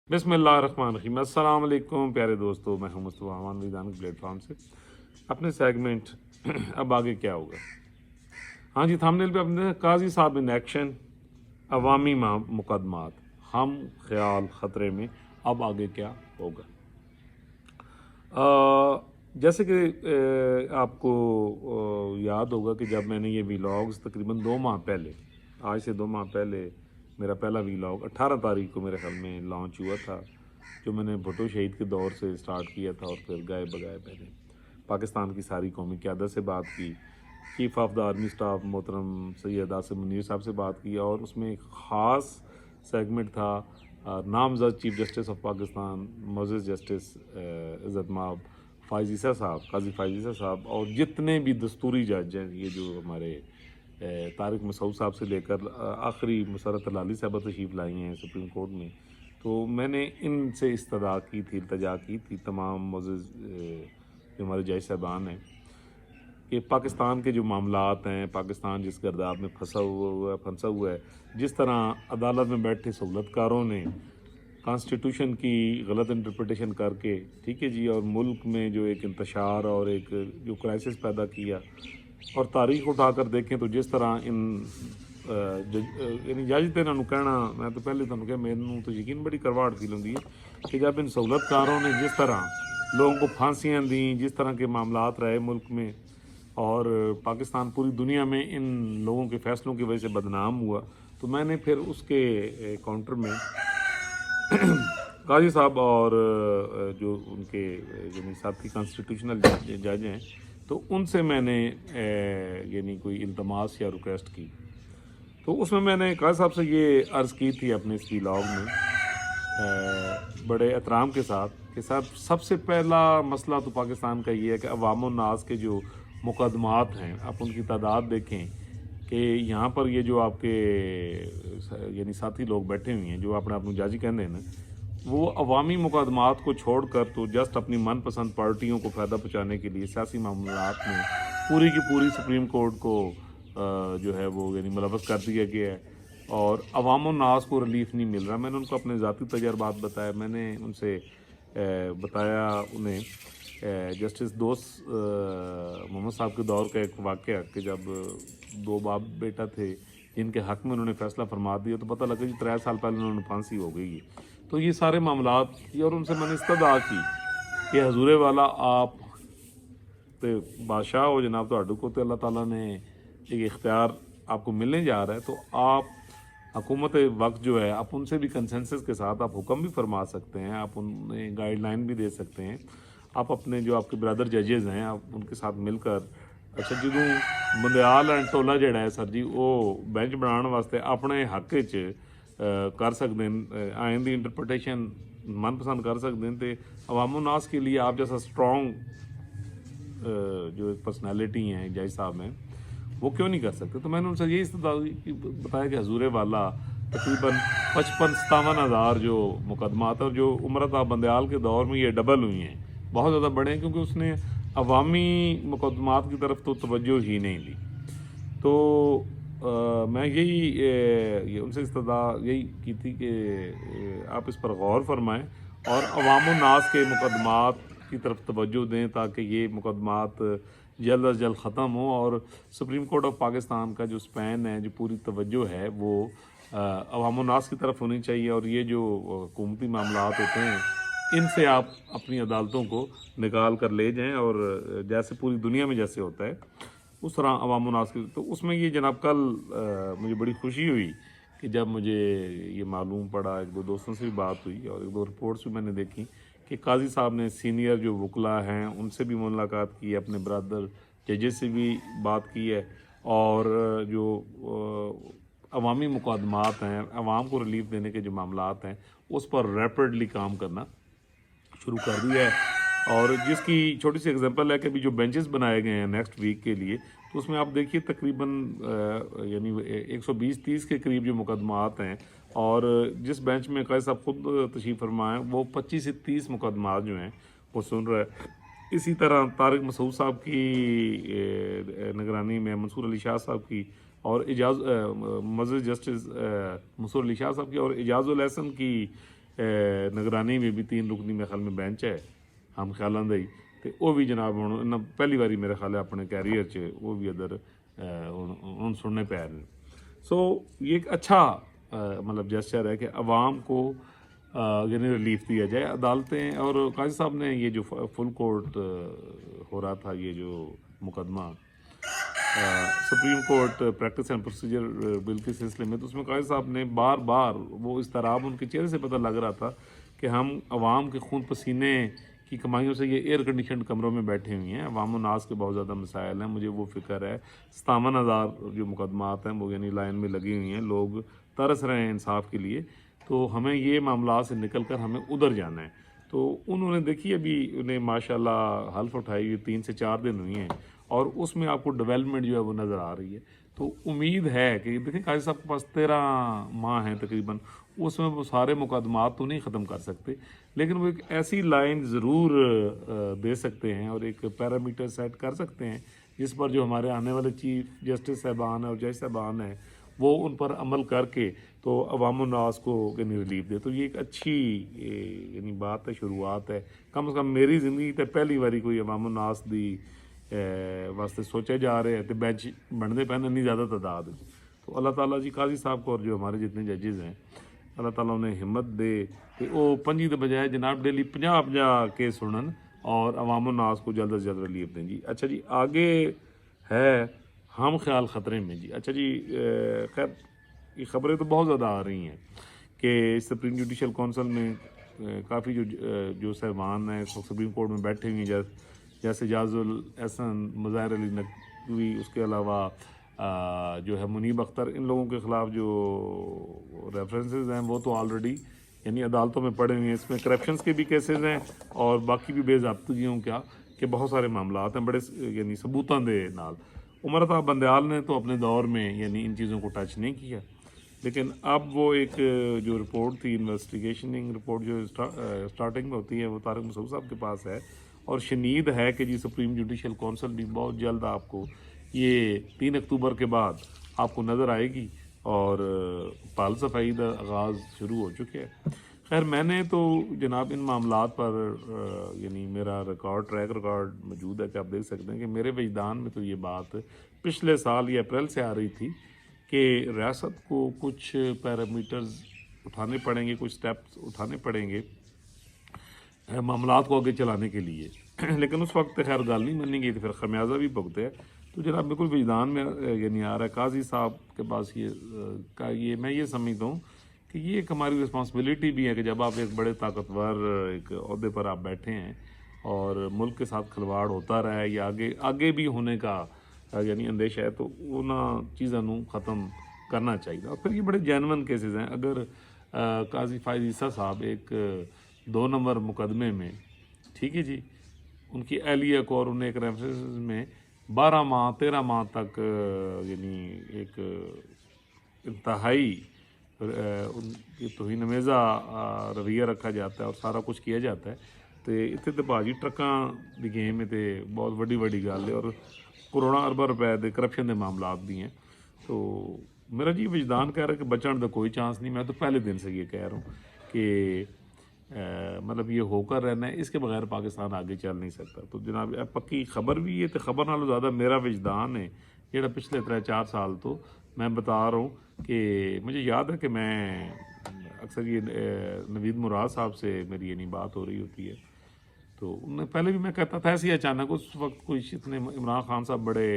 बिस्मिल्लाहिर्रहमानिर्रहीम। अस्सलाम वालेकुम प्यारे दोस्तों, मैं हूं मुस्तफ़ा अमान मैदान प्लेटफॉर्म से अपने सेगमेंट अब आगे क्या होगा। हाँ जी, थंबनेल पे अपने काजी साहब इन एक्शन, अवामी मुकदमात, हम ख्याल ख़तरे में, अब आगे क्या होगा। जैसे कि आपको याद होगा कि जब मैंने ये वीलॉग्स तकरीबन 2 माह पहले, आज से 2 माह पहले मेरा पहला वीलॉग 18 तारीख को मेरे ख्याल में लॉन्च हुआ था, जो मैंने भुट्टो शहीद के दौर से स्टार्ट किया था। और फिर गाए बगाए मैंने पाकिस्तान की सारी कौमी क़यादत से बात की, chief of the army staff मोहतरम सैयद आसिम मुनीर साहब से बात की, और उसमें एक ख़ास सेगमेंट था नामज़द चीफ जस्टिस ऑफ पाकिस्तान मोअज़्ज़ज़ जस्टिस इज़्ज़त माब फ़ाइज़ ईसा साहब, काजी फ़ाइज़ ईसा साहब, और जितने भी दस्तूरी जज हैं, ये जो हमारे तारिक मसूद साहब से लेकर आखिरी मुसर्रत अलाली साहब तशरीफ़ लाई हैं सुप्रीम कोर्ट में। तो मैंने इनसे इस्तदा की थी, इल्तजा की थी तमाम मोअज़्ज़ज़ जो हमारे जज साहबान हैं कि पाकिस्तान के जो मामलात हैं, पाकिस्तान जिस गर्दाब में फंसा हुआ है, जिस तरह अदालत में बैठे सहूलतकारों ने कॉन्स्टिट्यूशन की गलत इंटरप्रिटेशन करके, ठीक है जी, और मुल्क में जो एक इंतशार और एक जो क्राइसिस पैदा किया, और तारीख उठाकर देखें तो जिस तरह इन यानी जज तो इन्होंने कहना, मैं तो पहले तुहानू कहा, मैनू तो यकीन बड़ी करवाहट फील होंदी है कि जब इन सहूलतकारों ने जिस तरह लोगों को फांसियाँ दी, जिस तरह के मामलात रहे मुल्क में, और पाकिस्तान पूरी दुनिया में इन लोगों के फ़ैसलों की वजह से बदनाम हुआ, तो मैंने फिर उसके काउंटर में काजी साहब और जो उनके यानी साथी कॉन्स्टिट्यूशनल जज हैं, तो उनसे मैंने यानी कोई इल्तमास या रिक्वेस्ट की। तो उसमें मैंने काजी साहब से ये अर्ज़ की थी अपने इस व्लॉग में बड़े एहतराम के साथ कि साहब, सबसे पहला मसला तो पाकिस्तान का ये है कि अवाम नास के जो मुकदमात हैं, आप उनकी तादाद देखें कि यहाँ पर ये जो आपके यानी साथी लोग बैठे हुए हैं, जो अपने आप जज कहते हैं ना, वो अवामी मुकदमात को छोड़कर तो जस्ट अपनी मनपसंद पार्टियों को फ़ायदा पहुँचाने के लिए सियासी मामलात में पूरी की पूरी सुप्रीम कोर्ट को जो है वो यानी मुलव्वस कर दिया गया है, और अवाम नास को रिलीफ नहीं मिल रहा। मैंने उनको अपने ज़ाती तजर्बात बताया, मैंने उनसे बताया उन्हें जस्टिस दोस्त मोहम्मद साहब के दौर का एक वाक़या कि जब 2 बाप बेटा थे जिनके हक़ में उन्होंने फ़ैसला फरमा दिया, तो पता लगा कि 3 साल पहले उन्होंने फांसी हो गई है। तो ये सारे मामलात की, और उनसे मैंने इस्तदा की कि हजूर वाला आप तो बादशाह हो जनाब, तो को तो अल्लाह ताला ने एक इख्तियार आपको मिलने जा रहा है, तो आप हुकूमत वक्त जो है, आप उनसे भी कंसेंसस के साथ आप हुक्म भी फरमा सकते हैं, आप उन्हें गाइडलाइन भी दे सकते हैं। आप अपने जो आपके ब्रदर जजेस हैं, आप उनके साथ मिलकर, अच्छा जो बंदयाल एंड टोला जड़ा है सर जी, वो बेंच बनाने वास्ते अपने हक कर सकते हैं, आइन की इंटरप्रटेशन मनपसंद कर सकते हैं। तो अवाम नास के लिए आप जैसा स्ट्रॉन्ग जो पर्सनैलिटी हैं जज साहब हैं, वो क्यों नहीं कर सकते। तो मैंने उनसे यही बताया कि हजूर वाला तकरीबन 55-57 हज़ार जो मुकदमात और जो उम्रत बंदयाल के दौर में ये डबल हुई हैं, बहुत ज़्यादा बड़े हैं, क्योंकि उसने अवामी मुकदमात की तरफ तो तवज्जो ही नहीं दी। तो मैं यही उनसे इस्तदा यही की थी कि आप इस पर गौर फरमाएँ और अवाम नास के मुकदमात की तरफ तवज्जो दें, ताकि ये मुकदमात जल्द अज जल्द ख़त्म हो, और सुप्रीम कोर्ट ऑफ पाकिस्तान का जो स्पैन है, जो पूरी तवज्जो है, वो अवाम नास की तरफ होनी चाहिए। और ये जो हुकूमती मामलात होते हैं, इनसे आप अपनी अदालतों को निकाल कर ले जाएं, और जैसे पूरी दुनिया में जैसे होता है उस तरह अवाम नास की। तो उसमें ये जनाब कल मुझे बड़ी खुशी हुई कि जब मुझे ये मालूम पड़ा, 1-2 दोस्तों से भी बात हुई और 1-2 रिपोर्ट्स भी मैंने देखी कि काजी साहब ने सीनियर जो वकला हैं उनसे भी मुलाकात की, अपने ब्रदर जजेस से भी बात की है, और जो अवामी मुकदमात हैं, अवाम को रिलीफ देने के जो मामलात हैं, उस पर रैपिडली काम करना शुरू कर दिया है। और जिसकी छोटी सी एग्जांपल है कि अभी जो बेंचेस बनाए गए हैं नेक्स्ट वीक के लिए, तो उसमें आप देखिए तकरीबन यानी 120-30 के करीब जो मुकदमात हैं, और जिस बेंच में कैद साहब खुद तशरीफ़ फरमा है, वो 25 से 30 मुकदमात जो हैं वो सुन रहा है। इसी तरह तारिक मसूद साहब की निगरानी में मंसूर अली शाह साहब की, और मोअज़्ज़ज़ जस्टिस मंसूर अली शाह साहब की, और इजाज़ुल एहसन की ਨਿਗਰਾਨੀ में भी 3 रुकनी मेरे ख्याल में बेंच है हम ख्यालों ਦਾ ਹੀ ਤੇ ਉਹ ਵੀ ਜਨਾਬ ਹੁਣ ਇਹਨਾਂ ਪਹਿਲੀ ਵਾਰੀ ਮੇਰੇ ਖਿਆਲ ਹੈ ਆਪਣੇ ਕੈਰੀਅਰ 'ਚ ਉਹ ਵੀ ਇੱਧਰ ਹੁਣ सुनने पै रहे हैं। सो ये एक अच्छा मतलब जेस्चर है कि आवाम को यानी रिलीफ दिया जाए। अदालतें और काजी साहब ने ये जो फुल कोर्ट हो रहा था ये जो मुकदमा supreme court practice and procedure bill के सिलसिले में, तो उसमें काजी साहब ने बार बार वो इस्तराब उनके चेहरे से पता लग रहा था कि हम आवाम के खून पसीने की कमाइयों से ये एयर कंडीशन कमरों में बैठे हुए हैं। अवाम नास के बहुत ज़्यादा मसाइल हैं, मुझे वो फ़िक्र है। 57,000 जो मुकदमात हैं वो यानी लाइन में लगी हुई हैं, लोग तरस रहे हैं इंसाफ के लिए। तो हमें ये मामला से निकल कर हमें उधर जाना है। तो उन्होंने देखिए अभी उन्हें माशाल्लाह हल्फ उठाई हुई 3 से 4 दिन हुई हैं और उसमें आपको डेवलपमेंट जो है वो नज़र आ रही है। तो उम्मीद है कि देखिए काजी साहब के पास 13 माह हैं तकरीबन, उसमें वो सारे मुकदमात तो नहीं ख़त्म कर सकते, लेकिन वो एक ऐसी लाइन ज़रूर दे सकते हैं और एक पैरामीटर सेट कर सकते हैं जिस पर जो हमारे आने वाले चीफ जस्टिस साहबान और जज साहबान हैं वो उन पर अमल करके तो अवाम नास को यानी रिलीफ दे। तो ये एक अच्छी यानी बात है, शुरुआत है। कम से कम मेरी ज़िंदगी तो पहली बारी कोई अवाम नास दी वास्ते सोचे जा रहे हैं तो बेंच बनते पे इन्नी ज़्यादा तादाद। तो अल्लाह ताला जी काजी साहब को और जो हमारे जितने जजेज़ हैं अल्लाह ताला उन्हें हिम्मत दे कि वो 25 के बजाय जनाब डेली 50-50 केस सुनन और अवाम नास को जल्द से जल्द रिलीफ दें जी। अच्छा जी, आगे है हम ख्याल ख़तरे में जी। अच्छा जी, खैर ये ख़बरें तो बहुत ज़्यादा आ रही हैं कि सुप्रीम जुडिशल कौंसिल में काफ़ी जो साहबान हैं सुप्रीम कोर्ट में बैठे हुए हैं, जैसे जाजुल एहसन, मुज़ाहिर अली नकवी, उसके अलावा जो है मुनीब अख्तर, इन लोगों के ख़िलाफ़ जो रेफरेंसेस हैं वो तो ऑलरेडी यानी अदालतों में पड़े हुए हैं। इसमें करप्शंस के भी केसेस हैं और बाकी भी बेज़ाब्तगियों क्या कि बहुत सारे मामलात हैं बड़े यानी सबूतां दे नाल। उमर अता बंदयाल ने तो अपने दौर में यानी इन चीज़ों को टच नहीं किया, लेकिन अब वो एक जो रिपोर्ट थी इन्वेस्टिगेशनिंग रिपोर्ट जो स्टार्टिंग में होती है वो तारिक मसूद साहब के पास है और शनीद है कि जी सुप्रीम जुडिशल कौंसिल भी बहुत जल्द आपको ये 3 अक्टूबर के बाद आपको नज़र आएगी और पाल सफाई का आगाज़ शुरू हो चुके हैं। खैर मैंने तो जनाब इन मामलात पर यानी मेरा ट्रैक रिकॉर्ड मौजूद है कि आप देख सकते हैं कि मेरे वजदान में तो ये बात पिछले साल या अप्रैल से आ रही थी कि रियासत को कुछ पैरामीटर्स उठाने पड़ेंगे, कुछ स्टेप्स उठाने पड़ेंगे मामलात को आगे चलाने के लिए। लेकिन उस वक्त खैर गाल नहीं मानी गई, तो फिर खमियाजा भी भुगते हैं। तो जनाब बिल्कुल विजदान में यानी आ रहा है काजी साहब के पास ये मैं ये समझता हूँ कि ये एक हमारी रिस्पॉन्सिबिलिटी भी है कि जब आप एक बड़े ताकतवर एक अहदे पर आप बैठे हैं और मुल्क के साथ खिलवाड़ होता रहा है या आगे भी होने का यानी अंदेशा है, तो उन्होंने चीज़ों ख़त्म करना चाहिए। और फिर ये बड़े जेनवन केसेस हैं। अगर काजी फायद ईसा साहब एक 2 नंबर मुकदमे में, ठीक है जी, उनकी अहलिया को और उन्हें एक रेफरेंस में 12 माह 13 माह तक यानी एक इंतहाई उनकी तौहीन अमेज़ा रवैया रखा जाता है और सारा कुछ किया जाता है, तो इतने तो भाजी ट्रकों की गेम है, तो बहुत वड्डी वड्डी गल है और करोड़ों अरबों रुपए के करप्शन के मामलात भी हैं। तो मेरा जी वजदान कह रहा है कि बचने का कोई चांस नहीं। मैं तो पहले दिन से ये कह रहा हूँ कि मतलब ये होकर रहना है, इसके बगैर पाकिस्तान आगे चल नहीं सकता। तो जनाब पक्की खबर भी है, तो खबर नालों ज़्यादा मेरा वजदान है जोड़ा पिछले 3-4 साल तो मैं बता रहा हूँ कि मुझे याद है कि मैं अक्सर ये नवीद मुराद साहब से मेरी यानी बात हो रही होती है, तो उन्हें पहले भी मैं कहता था ऐसे ही अचानक उस वक्त कोई इतने इमरान खान साहब बड़े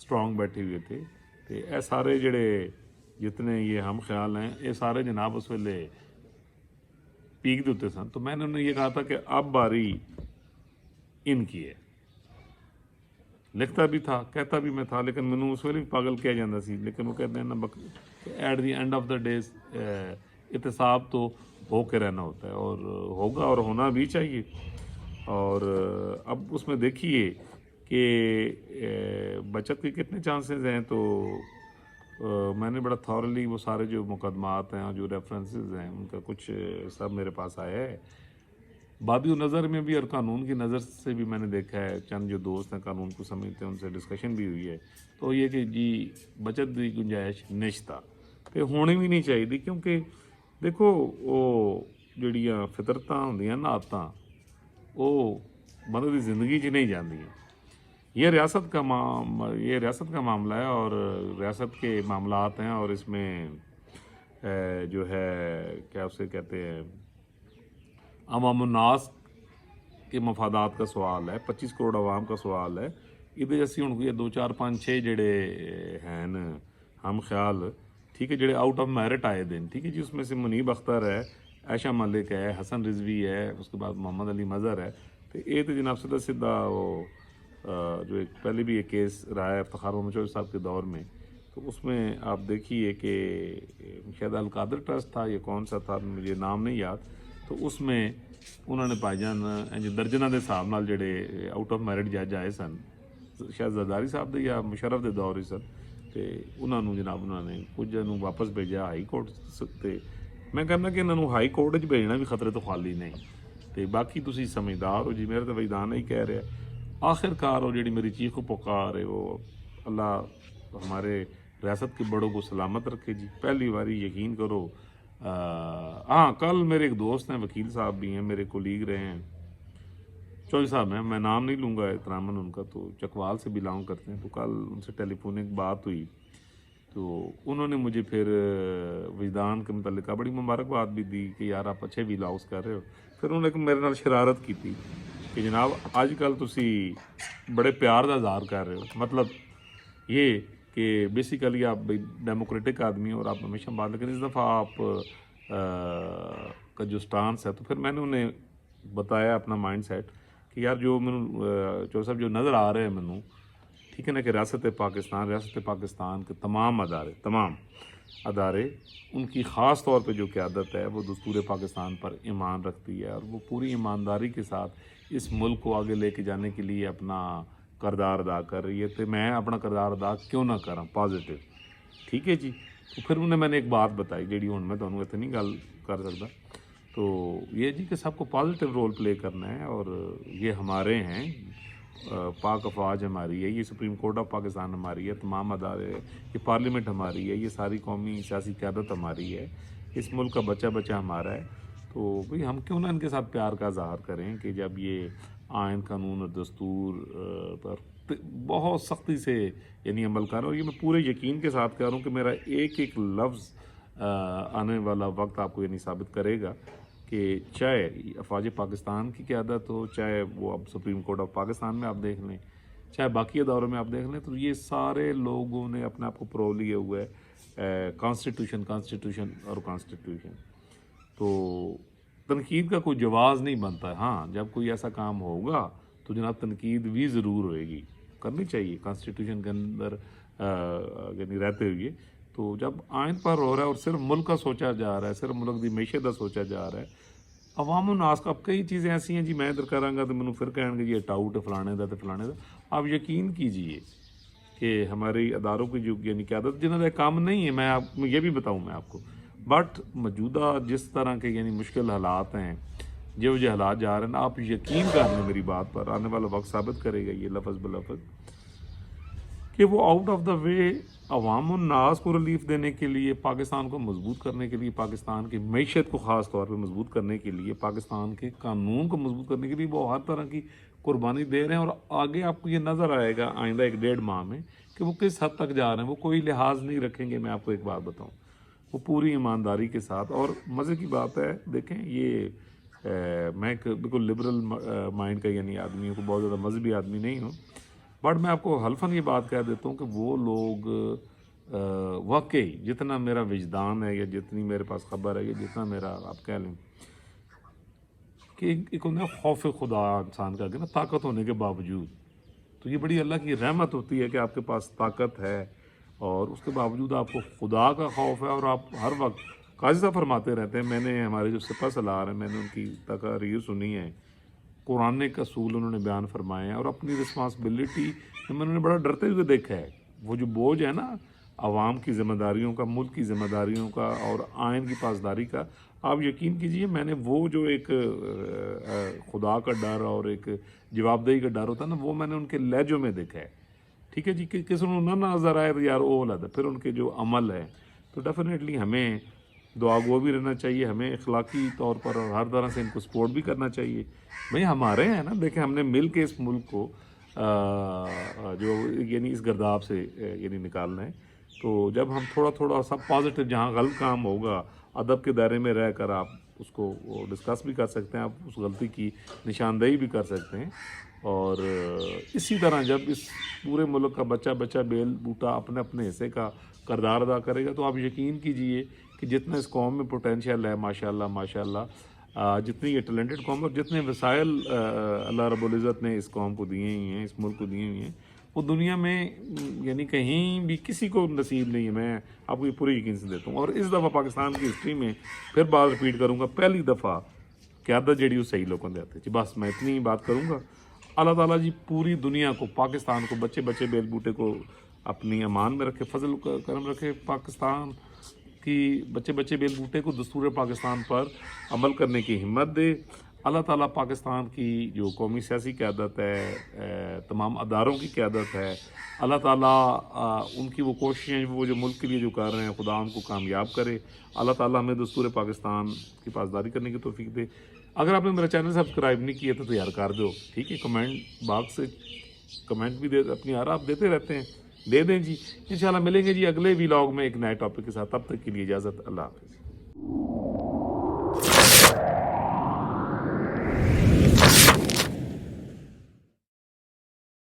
स्ट्रॉन्ग बैठे हुए थे, तो ये सारे जड़े जितने ये हम ख्याल हैं ये सारे जनाब उस वेले पीक देते सन। तो मैंने उन्हें ये कहा था कि अब बारी इनकी है। लिखता भी था, कहता भी मैं था, लेकिन मैंने उस वेले भी पागल किया जाता सी। लेकिन वो कहते हैं ना at the end of the days एहतसाब तो हो के रहना होता है और होगा और होना भी चाहिए। और अब उसमें देखिए कि बचत के कितने चांसेस हैं। तो मैंने बड़ा थॉरली वो सारे जो मुकदमात हैं जो रेफरेंसेस हैं उनका कुछ सब मेरे पास आया है। बादी नज़र में भी और कानून की नज़र से भी मैंने देखा है, चंद जो दोस्त हैं कानून को समझते हैं उनसे डिस्कशन भी हुई है। तो ये कि जी बचत की गुंजाइश निश्ता तो होनी भी नहीं चाहिए, क्योंकि देखो वो ਜਿਹੜੀਆਂ ਫਿਤਰਤਾਂ ਹੁੰਦੀਆਂ ਨਾ, ਆਦਤਾਂ, ਉਹ बंदे की ज़िंदगी च नहीं जाती हैं। ये रियासत का मामला है और रियासत के मामलात हैं, और इसमें जो है क्या उसे कहते हैं, अवामुन्नास के मफादात का सवाल है, 25 करोड़ आवाम का सवाल है। ये असी हुण कोई 2 4 5 6 जेड़े हैं हम ख्याल, ठीक है, जेड़े आउट ऑफ मैरिट आए दिन, ठीक है जी, उसमें से मुनीब अख्तर है, आयशा मलिक है, हसन रिजवी है, उसके बाद मोहम्मद अली मज़हर है। तो ये तो जनाब सीधा वो जो एक पहले भी एक केस रहा है इफ्तिखार मोहम्मद चौधरी साहब के दौर में, तो उसमें आप देखिए कि शायद अलकादर ट्रस्ट था, ये कौन सा था मुझे नाम नहीं याद, तो उसमें उन्होंने भाईजान दर्जनां दे हिसाब नाल जेड़े आउट ऑफ मैरिट जज आए सन, शायद जरदारी साहब दे या मुशर्रफ दे दौर ही सन, तो उन्होंने जनाब उन्होंने कुछ नूं वापस भेजा हाई कोर्ट ते। मैं कहना कि इन्हों हाई कोर्ट च भेजना भी खतरे तो खाली नहीं। तो बाकी तुसी समझदार हो जी, मेरे तो वजदान ही कह रहा। आखिरकार वो जी मेरी चीख पुकार है, वो अल्लाह हमारे रियासत के बड़ों को सलामत रखे जी। पहली बारी यकीन करो, हाँ कल मेरे एक दोस्त हैं, वकील साहब भी हैं, मेरे कोलीग रहे हैं, चौधरी साहब हैं, मैं नाम नहीं लूँगा एहतरामन उनका, तो चकवाल से बिलोंग करते हैं। तो कल उनसे टेलीफोनिक बात हुई, तो उन्होंने मुझे फिर वजदान के मतलब बड़ी मुबारकबाद भी दी कि यार आप अच्छे व्लॉग्स कर रहे हो। फिर उन्होंने मेरे नाल शरारत की थी कि जनाब आजकल तुसी बड़े प्यार का इज़हार कर रहे हो, मतलब ये कि बेसिकली आप डेमोक्रेटिक आदमी और आप हमेशा बात, लेकिन इस दफ़ा आप का जो स्टांस है, तो फिर मैंने उन्हें बताया अपना माइंड सेट कि यार जो मैनू चौधरी साहब जो नज़र आ रहे हैं मैनू, ठीक है ना, कि रियासत पाकिस्तान के तमाम अदारे उनकी ख़ास तौर पे जो क़यादत है वो दस्तूर पाकिस्तान पर ईमान रखती है, और वो पूरी ईमानदारी के साथ इस मुल्क को आगे लेके जाने के लिए अपना किरदार अदा कर रही है। तो मैं अपना किरदार अदा क्यों ना करा पॉजिटिव, ठीक है जी। तो फिर उन्हें मैंने एक बात बताई जी हुण मैं तुहानूं इत्थे नहीं गल कर सकता, तो ये जी कि सबको पॉजिटिव रोल प्ले करना है, और ये हमारे हैं, पाक अफवाज हमारी है, ये सुप्रीम कोर्ट ऑफ पाकिस्तान हमारी है, तमाम अदारे, ये पार्लियामेंट हमारी है, ये सारी कौमी सियासी क़यादत हमारी है, इस मुल्क का बच्चा हमारा है। तो भाई हम क्यों ना इनके साथ प्यार का इज़हार करें कि जब ये आइन कानून और दस्तूर पर बहुत सख्ती से यानी अमल कर रहा हूँ, ये मैं पूरे यकीन के साथ कह रहा हूँ कि मेरा एक एक लफ्ज़ आने वाला वक्त आपको यानी साबित करेगा कि चाहे अफवाज पाकिस्तान की क़यादत हो, चाहे वो अब सुप्रीम कोर्ट ऑफ पाकिस्तान में आप देख लें, चाहे बाकी अदारों में आप देख लें, तो ये सारे लोगों ने अपने आप को प्रो लिए हुए है कॉन्स्टिट्यूशन। तो तनकीद का कोई जवाज़ नहीं बनता है। हाँ, जब कोई ऐसा काम होगा तो जनाब तनकीद भी ज़रूर होएगी, करनी चाहिए कॉन्स्टिट्यूशन के अंदर यानी रहते हुए। तो जब आइन पर हो रहा है और सिर्फ मुल्क का सोचा जा रहा है, सिर्फ मुल्क की मैशत का सोचा जा रहा है, अवाम नास का, अब कई चीज़ें ऐसी हैं जी मैं इधर कराँगा तो मैंने फिर कहेंगे जी टाउट फलाने दा तो फलाने दा। आप यकीन कीजिए कि हमारे अदारों की जो यानी क़यादत जिन्होंने काम नहीं है, मैं आपको ये भी बताऊँ मैं आपको, बट मौजूदा जिस तरह के यानी मुश्किल हालात हैं, जो हालात जा रहे हैं, आप यकीन कर लें मेरी बात पर, आने वाला वक्त साबित करेगा ये लफ्ज़ बलफ्ज़ कि वो आउट ऑफ द वे अवाम नास को रिलीफ देने के लिए, पाकिस्तान को मजबूत करने के लिए, पाकिस्तान की मैशत को ख़ास तौर पे मजबूत करने के लिए, पाकिस्तान के कानून को मजबूत करने के लिए वो हर तरह की कुर्बानी दे रहे हैं। और आगे आपको ये नज़र आएगा आइंदा 1-1.5 माह में कि वो किस हद तक जा रहे हैं। वो कोई लिहाज नहीं रखेंगे, मैं आपको एक बात बताऊँ, वो पूरी ईमानदारी के साथ। और मज़े की बात है, देखें ये मैं एक बिल्कुल लिबरल माइंड का यानी आदमी हूँ, बहुत ज़्यादा मजहबी आदमी नहीं हूँ, बट मैं आपको हल्फन ये बात कह देता हूँ कि वो लोग वाकई जितना मेरा विजदान है या जितनी मेरे पास ख़बर है या जितना मेरा आप कह लें कि एक होता है खौफ खुदा इंसान का, ना ताकत होने के बावजूद, तो ये बड़ी अल्लाह की रहमत होती है कि आपके पास ताकत है और उसके बावजूद आपको खुदा का खौफ है। और आप हर वक्त काजी साहब फरमाते रहते हैं, मैंने हमारे जो सिपा सलार हैं मैंने उनकी तकारीर सुनी है, कुरान के असूल उन्होंने बयान फरमाए हैं, और अपनी रिस्पॉन्सिबिलिटी मैंने बड़ा डरते हुए देखा है। वो जो बोझ है ना आवाम की ज़िम्मेदारियों का, मुल्क की ज़िम्मेदारियों का और आइन की पासदारी का, आप यकीन कीजिए मैंने वो जो एक खुदा का डर और एक जवाबदेही का डर होता है ना, वो मैंने उनके लहजों में देखा है। ठीक है जी, कि किसी ना नज़र आए तो यार वो लगा, फिर उनके जो अमल है, तो डेफिनेटली हमें دعا گو بھی رہنا چاہیے ہمیں اخلاقی طور پر، اور ہر طرح سے ان کو سپورٹ بھی کرنا چاہیے. بھئی ہمارے ہیں نا، دیکھیں ہم نے مل کے اس ملک کو جو یعنی اس گرداب سے یعنی نکالنا ہے. تو جب ہم تھوڑا تھوڑا سب پازیٹیو، جہاں غلط کام ہوگا ادب کے دائرے میں رہ کر آپ اس کو ڈسکس بھی کر سکتے ہیں، آپ اس غلطی کی نشاندہی بھی کر سکتے ہیں. اور اسی طرح جب اس پورے ملک کا بچہ بچہ بیل بوٹا اپنے اپنے حصے کا کردار ادا کرے گا، تو آپ یقین کیجئے کہ جتنا اس قوم میں پوٹینشیل ہے ماشاءاللہ ماشاءاللہ، جتنی یہ ٹیلنٹڈ قوم ہے اور جتنے وسائل اللہ رب العزت نے اس قوم کو دیے ہوئے ہیں، اس ملک کو دیے ہوئے ہیں، وہ دنیا میں یعنی کہیں بھی کسی کو نصیب نہیں ہے. میں آپ کو یہ پورے یقین سے دیتا ہوں. اور اس دفعہ پاکستان کی ہسٹری میں پھر بات رپیٹ کروں گا، پہلی دفعہ قیادت جیڑی وہ صحیح لوگوں نے آتے جی. بس میں اتنی ہی بات کروں گا. اللہ تعالیٰ جی پوری دنیا کو، پاکستان کو، بچے بچے بیل بوٹے کو اپنی امان میں رکھے، فضل کرم رکھے. پاکستان کی بچے بچے بیل بوٹے کو دستور پاکستان پر عمل کرنے کی ہمت دے. اللہ تعالیٰ پاکستان کی جو قومی سیاسی قیادت ہے، تمام اداروں کی قیادت ہے، اللہ تعالیٰ ان کی وہ کوششیں وہ جو ملک کے لیے جو کر رہے ہیں، خدا ان کو کامیاب کرے. اللہ تعالیٰ ہمیں دستور پاکستان کی پاسداری کرنے کی توفیق دے. اگر آپ نے میرا چینل سبسکرائب نہیں کیا تو یار کر دو، ٹھیک ہے. کمنٹ باکس سے کمنٹ بھی دے، اپنی آرا آپ دیتے رہتے ہیں، دے دیں جی. انشاءاللہ ملیں گے جی اگلے ویلاگ میں ایک نئے ٹاپک کے ساتھ. تب تک کے لیے اجازت، اللہ حافظ.